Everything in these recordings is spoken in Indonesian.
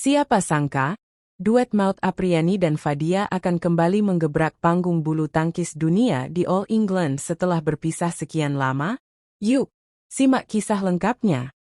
Siapa sangka, duet Maud Apriani dan Fadia akan kembali menggebrak panggung bulu tangkis dunia di All England setelah berpisah sekian lama? Yuk, simak kisah lengkapnya.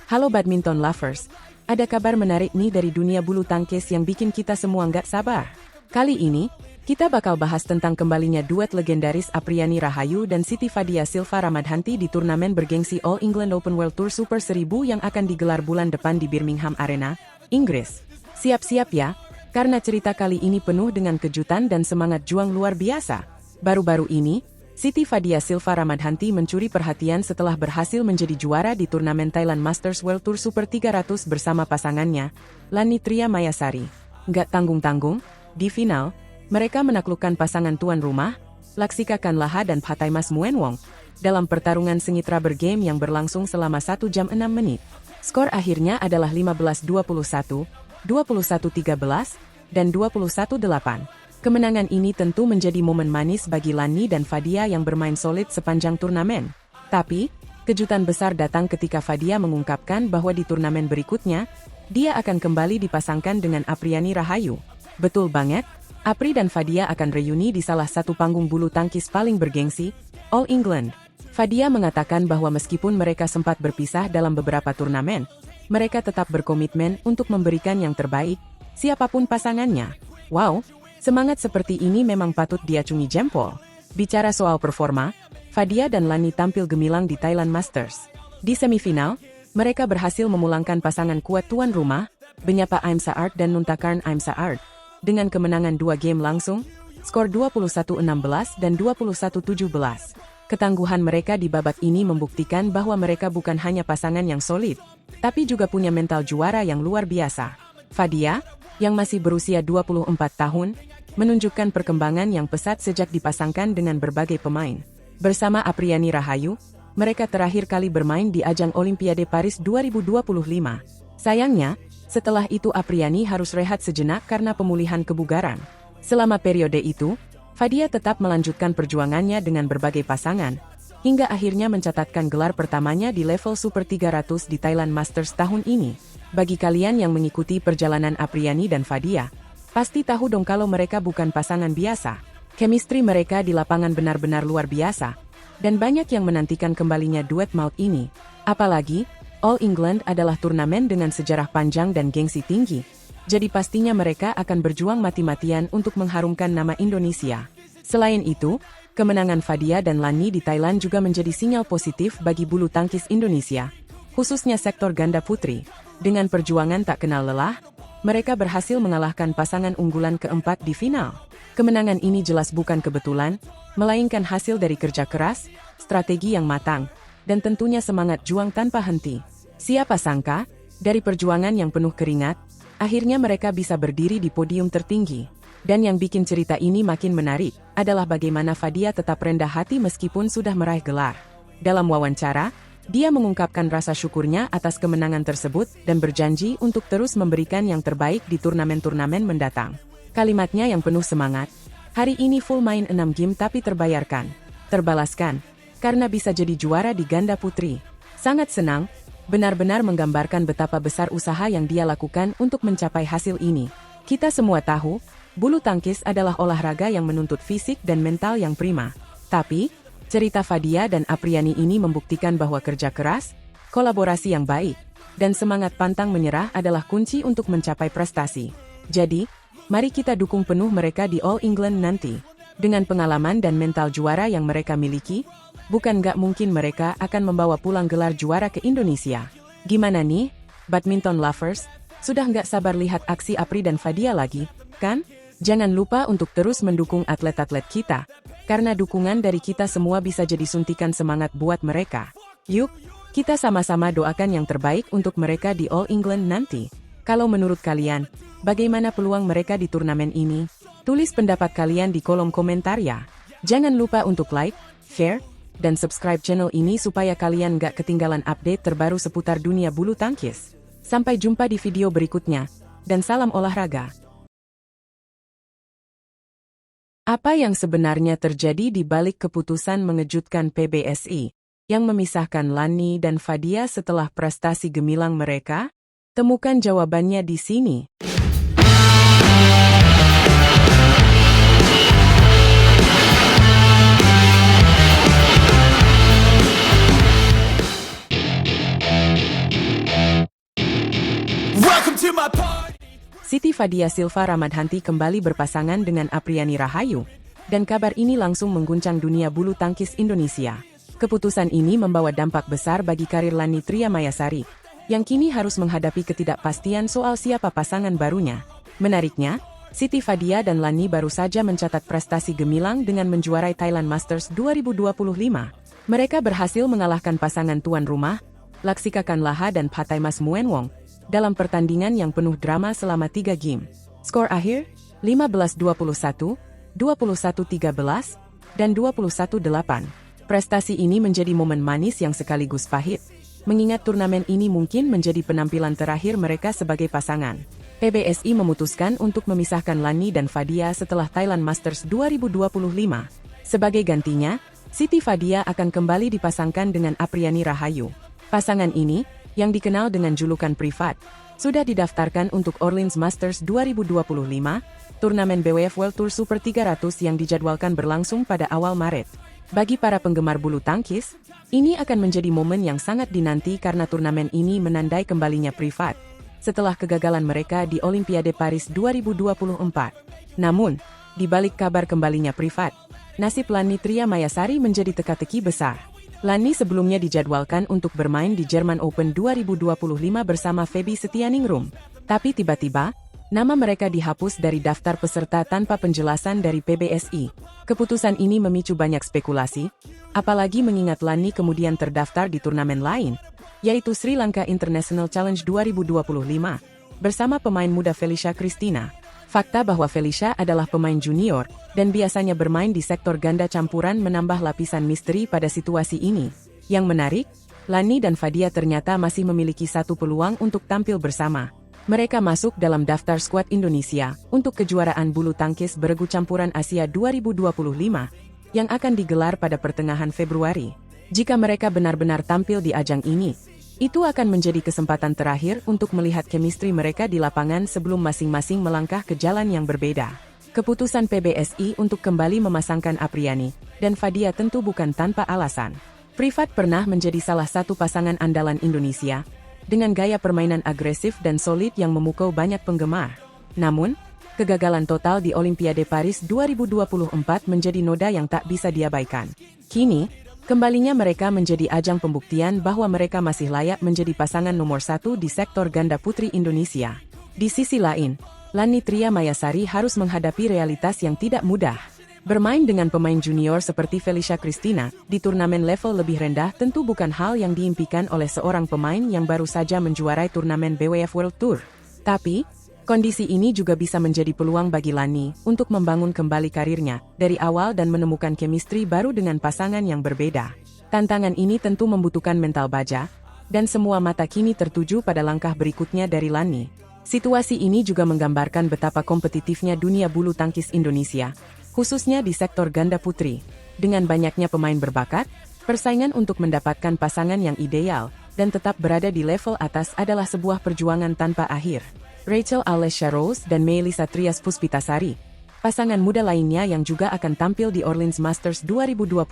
Halo badminton lovers, ada kabar menarik nih dari dunia bulu tangkis yang bikin kita semua nggak sabar. Kali ini, kita bakal bahas tentang kembalinya duet legendaris Apriani Rahayu dan Siti Fadia Silva Ramadhanti di turnamen bergengsi All England Open World Tour Super 1000 yang akan digelar bulan depan di Birmingham Arena, Inggris. Siap-siap ya, karena cerita kali ini penuh dengan kejutan dan semangat juang luar biasa. Baru-baru ini, Siti Fadia Silva Ramadhanti mencuri perhatian setelah berhasil menjadi juara di turnamen Thailand Masters World Tour Super 300 bersama pasangannya, Lani Tria Mayasari. Nggak tanggung-tanggung, di final, mereka menaklukkan pasangan tuan rumah, Laksika Kanlaha dan Phataimas Muenwong, dalam pertarungan sengit rubber game yang berlangsung selama 1 jam 6 menit. Skor akhirnya adalah 15-21, 21-13, dan 21-8. Kemenangan ini tentu menjadi momen manis bagi Lani dan Fadia yang bermain solid sepanjang turnamen. Tapi, kejutan besar datang ketika Fadia mengungkapkan bahwa di turnamen berikutnya, dia akan kembali dipasangkan dengan Apriani Rahayu. Betul banget, Apri dan Fadia akan reuni di salah satu panggung bulu tangkis paling bergengsi, All England. Fadia mengatakan bahwa meskipun mereka sempat berpisah dalam beberapa turnamen, mereka tetap berkomitmen untuk memberikan yang terbaik, siapapun pasangannya. Wow! Semangat seperti ini memang patut diacungi jempol. Bicara soal performa, Fadia dan Lani tampil gemilang di Thailand Masters. Di semifinal, mereka berhasil memulangkan pasangan kuat tuan rumah, Benyapa Aimsaart dan Nuntakarn Aimsaart, dengan kemenangan 2 game langsung, skor 21-16 dan 21-17. Ketangguhan mereka di babak ini membuktikan bahwa mereka bukan hanya pasangan yang solid, tapi juga punya mental juara yang luar biasa. Fadia, yang masih berusia 24 tahun, menunjukkan perkembangan yang pesat sejak dipasangkan dengan berbagai pemain. Bersama Apriani Rahayu, mereka terakhir kali bermain di ajang Olimpiade Paris 2025. Sayangnya, setelah itu Apriani harus rehat sejenak karena pemulihan kebugaran. Selama periode itu, Fadia tetap melanjutkan perjuangannya dengan berbagai pasangan, hingga akhirnya mencatatkan gelar pertamanya di level Super 300 di Thailand Masters tahun ini. Bagi kalian yang mengikuti perjalanan Apriani dan Fadia, pasti tahu dong kalau mereka bukan pasangan biasa. Chemistry mereka di lapangan benar-benar luar biasa, dan banyak yang menantikan kembalinya duet Maud ini. Apalagi, All England adalah turnamen dengan sejarah panjang dan gengsi tinggi, jadi pastinya mereka akan berjuang mati-matian untuk mengharumkan nama Indonesia. Selain itu, kemenangan Fadia dan Lani di Thailand juga menjadi sinyal positif bagi bulu tangkis Indonesia, khususnya sektor ganda putri. Dengan perjuangan tak kenal lelah, mereka berhasil mengalahkan pasangan unggulan keempat di final. Kemenangan ini jelas bukan kebetulan, melainkan hasil dari kerja keras, strategi yang matang, dan tentunya semangat juang tanpa henti. Siapa sangka, dari perjuangan yang penuh keringat, akhirnya mereka bisa berdiri di podium tertinggi. Dan yang bikin cerita ini makin menarik, adalah bagaimana Fadia tetap rendah hati meskipun sudah meraih gelar. Dalam wawancara, dia mengungkapkan rasa syukurnya atas kemenangan tersebut dan berjanji untuk terus memberikan yang terbaik di turnamen-turnamen mendatang. Kalimatnya yang penuh semangat, hari ini full main 6 game tapi terbayarkan, terbalaskan, karena bisa jadi juara di ganda putri. Sangat senang, benar-benar menggambarkan betapa besar usaha yang dia lakukan untuk mencapai hasil ini. Kita semua tahu, bulu tangkis adalah olahraga yang menuntut fisik dan mental yang prima. Tapi, cerita Fadia dan Apriani ini membuktikan bahwa kerja keras, kolaborasi yang baik, dan semangat pantang menyerah adalah kunci untuk mencapai prestasi. Jadi, mari kita dukung penuh mereka di All England nanti. Dengan pengalaman dan mental juara yang mereka miliki, bukan nggak mungkin mereka akan membawa pulang gelar juara ke Indonesia. Gimana nih, badminton lovers? Sudah nggak sabar lihat aksi Apri dan Fadia lagi, kan? Jangan lupa untuk terus mendukung atlet-atlet kita, karena dukungan dari kita semua bisa jadi suntikan semangat buat mereka. Yuk, kita sama-sama doakan yang terbaik untuk mereka di All England nanti. Kalau menurut kalian, bagaimana peluang mereka di turnamen ini? Tulis pendapat kalian di kolom komentar ya. Jangan lupa untuk like, share, dan subscribe channel ini supaya kalian gak ketinggalan update terbaru seputar dunia bulu tangkis. Sampai jumpa di video berikutnya. dan salam olahraga. Apa yang sebenarnya terjadi di balik keputusan mengejutkan PBSI yang memisahkan Lani dan Fadia setelah prestasi gemilang mereka? Temukan jawabannya di sini. Siti Fadia Silva Ramadhanti kembali berpasangan dengan Apriani Rahayu, dan kabar ini langsung mengguncang dunia bulu tangkis Indonesia. Keputusan ini membawa dampak besar bagi karir Lani Tria Mayasari, yang kini harus menghadapi ketidakpastian soal siapa pasangan barunya. Menariknya, Siti Fadia dan Lani baru saja mencatat prestasi gemilang dengan menjuarai Thailand Masters 2025. Mereka berhasil mengalahkan pasangan tuan rumah, Laksika Kanlaha dan Phataimas Muenwong, dalam pertandingan yang penuh drama selama 3 game. Skor akhir, 15-21, 21-13, dan 21-8. Prestasi ini menjadi momen manis yang sekaligus pahit, mengingat turnamen ini mungkin menjadi penampilan terakhir mereka sebagai pasangan. PBSI memutuskan untuk memisahkan Lani dan Fadia setelah Thailand Masters 2025. Sebagai gantinya, Siti Fadia akan kembali dipasangkan dengan Apriani Rahayu. Pasangan ini, yang dikenal dengan julukan privat, sudah didaftarkan untuk Orleans Masters 2025, turnamen BWF World Tour Super 300 yang dijadwalkan berlangsung pada awal Maret. Bagi para penggemar bulu tangkis, ini akan menjadi momen yang sangat dinanti karena turnamen ini menandai kembalinya privat setelah kegagalan mereka di Olimpiade Paris 2024. Namun, di balik kabar kembalinya privat, nasib Lani Tria Mayasari menjadi teka-teki besar. Lani sebelumnya dijadwalkan untuk bermain di German Open 2025 bersama Feby Setianingrum. Tapi tiba-tiba, nama mereka dihapus dari daftar peserta tanpa penjelasan dari PBSI. Keputusan ini memicu banyak spekulasi, apalagi mengingat Lani kemudian terdaftar di turnamen lain, yaitu Sri Lanka International Challenge 2025, bersama pemain muda Felicia Christina. Fakta bahwa Felicia adalah pemain junior, dan biasanya bermain di sektor ganda campuran menambah lapisan misteri pada situasi ini. Yang menarik, Lani dan Fadia ternyata masih memiliki satu peluang untuk tampil bersama. Mereka masuk dalam daftar skuad Indonesia untuk kejuaraan bulu tangkis beregu campuran Asia 2025, yang akan digelar pada pertengahan Februari. Jika mereka benar-benar tampil di ajang ini, itu akan menjadi kesempatan terakhir untuk melihat chemistry mereka di lapangan sebelum masing-masing melangkah ke jalan yang berbeda. Keputusan PBSI untuk kembali memasangkan Apriani dan Fadia tentu bukan tanpa alasan. Privat pernah menjadi salah satu pasangan andalan Indonesia, dengan gaya permainan agresif dan solid yang memukau banyak penggemar. Namun, kegagalan total di Olimpiade Paris 2024 menjadi noda yang tak bisa diabaikan. Kini, kembalinya mereka menjadi ajang pembuktian bahwa mereka masih layak menjadi pasangan nomor 1 di sektor ganda putri Indonesia. Di sisi lain, Lani Tria Mayasari harus menghadapi realitas yang tidak mudah. Bermain dengan pemain junior seperti Felicia Christina di turnamen level lebih rendah tentu bukan hal yang diimpikan oleh seorang pemain yang baru saja menjuarai turnamen BWF World Tour. Tapi, kondisi ini juga bisa menjadi peluang bagi Lani untuk membangun kembali karirnya dari awal dan menemukan chemistry baru dengan pasangan yang berbeda. Tantangan ini tentu membutuhkan mental baja, dan semua mata kini tertuju pada langkah berikutnya dari Lani. Situasi ini juga menggambarkan betapa kompetitifnya dunia bulu tangkis Indonesia, khususnya di sektor ganda putri. Dengan banyaknya pemain berbakat, persaingan untuk mendapatkan pasangan yang ideal dan tetap berada di level atas adalah sebuah perjuangan tanpa akhir. Rachel Alessia Rose dan Melissa Trias Puspitasari, pasangan muda lainnya yang juga akan tampil di Orleans Masters 2025,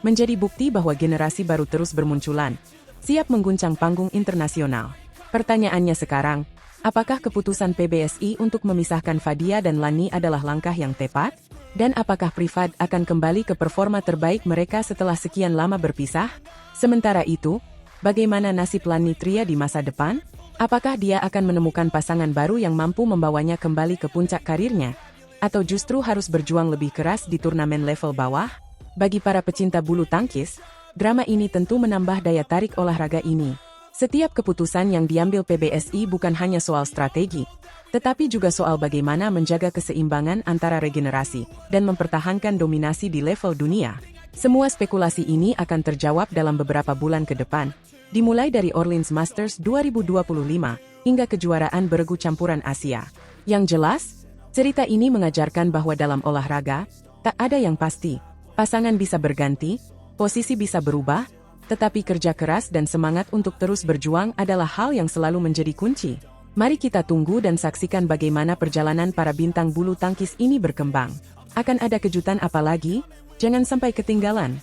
menjadi bukti bahwa generasi baru terus bermunculan, siap mengguncang panggung internasional. Pertanyaannya sekarang, apakah keputusan PBSI untuk memisahkan Fadia dan Lani adalah langkah yang tepat? Dan apakah Privat akan kembali ke performa terbaik mereka setelah sekian lama berpisah? Sementara itu, bagaimana nasib Lani Tria di masa depan? Apakah dia akan menemukan pasangan baru yang mampu membawanya kembali ke puncak karirnya? Atau justru harus berjuang lebih keras di turnamen level bawah? Bagi para pecinta bulu tangkis, drama ini tentu menambah daya tarik olahraga ini. Setiap keputusan yang diambil PBSI bukan hanya soal strategi, tetapi juga soal bagaimana menjaga keseimbangan antara regenerasi dan mempertahankan dominasi di level dunia. Semua spekulasi ini akan terjawab dalam beberapa bulan ke depan, dimulai dari Orleans Masters 2025, hingga kejuaraan beregu campuran Asia. Yang jelas, cerita ini mengajarkan bahwa dalam olahraga, tak ada yang pasti. Pasangan bisa berganti, posisi bisa berubah, tetapi kerja keras dan semangat untuk terus berjuang adalah hal yang selalu menjadi kunci. Mari kita tunggu dan saksikan bagaimana perjalanan para bintang bulu tangkis ini berkembang. Akan ada kejutan apa lagi? Jangan sampai ketinggalan.